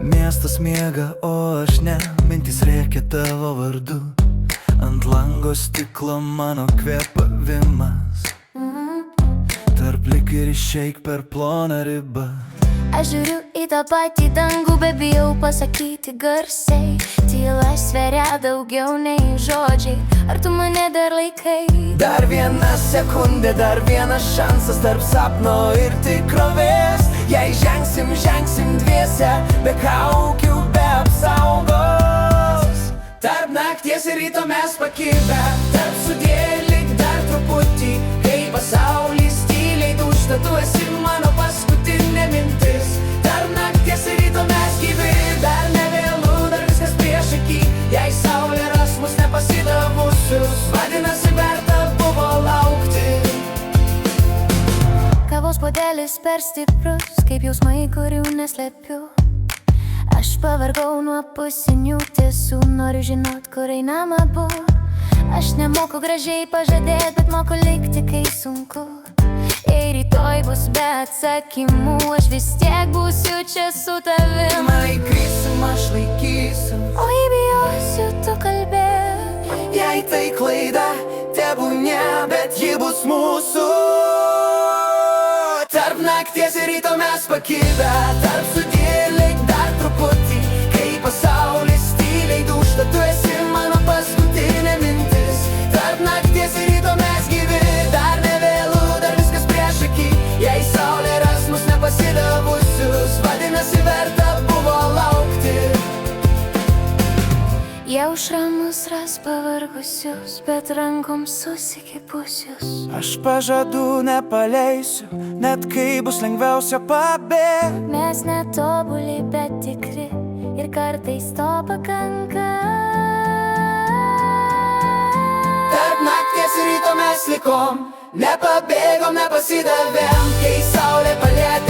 Miestas miega, o aš ne, mintys rėkia tavo vardu. Ant lango stiklo mano kvėpavimas, tarp lyg ir išeik per ploną ribą. Aš žiūriu į tą patį dangų, bet bijau pasakyti garsiai. Tyla sveria daugiau nei žodžiai. Ar tu mane dar laikai? Dar viena sekundė, dar vienas šansas tarp sapno ir tikrovės. Jei žengsim dviese, be kaukių, be apsaugos. Tarp nakties ir ryto mes pakibę, tarp sudie lik dar truputį. Kai pasaulis tyliai dūžta, tu esi mano paskutinė mintis. Tarp nakties ir ryto mes gyvi, dar ne vėlu, dar viskas prieš akį. Jei saulė ras mus nepasidavusius, vadinasi verta buvo laukti. Kavos puodelis per stiprus, kaip jausmai, kurių neslepiu. Aš pavargau nuo pusinių tiesų, noriu žinot, kur einam abu. Aš nemoku gražiai pažadėt, bet moku likti, kai sunku. Jei rytoj bus be atsakymų, aš vis tiek būsiu čia su tavim. Įkrisim, aš laikysiu, O jei bijosiu, tu kalbėk. jei tai klaida, tebūnie, bet ji bus mūsų. Tarp nakties ir ryto mes pakibę, tarp sudie lik dar truputį. Kai pasaulis tyliai dūžta, tu esi mano paskutinė mintis. Tarp nakties ir ryto mes gyvi, dar ne vėlu, dar viskas prieš akį. Jei saulė ras mus nepasidavusius, vadinasi verta buvo laukti. Jie aušramus ras pavargusius, bet rankom susikipusius. Aš pažadu nepaleisiu, net kai bus lengviausia pabėgti. Mes netobuli, bet tikri, ir kartais to pakanka. Tarp nakties ir ryto mes likom, nepabėgom, nepasidavėm. Kai saulė palietė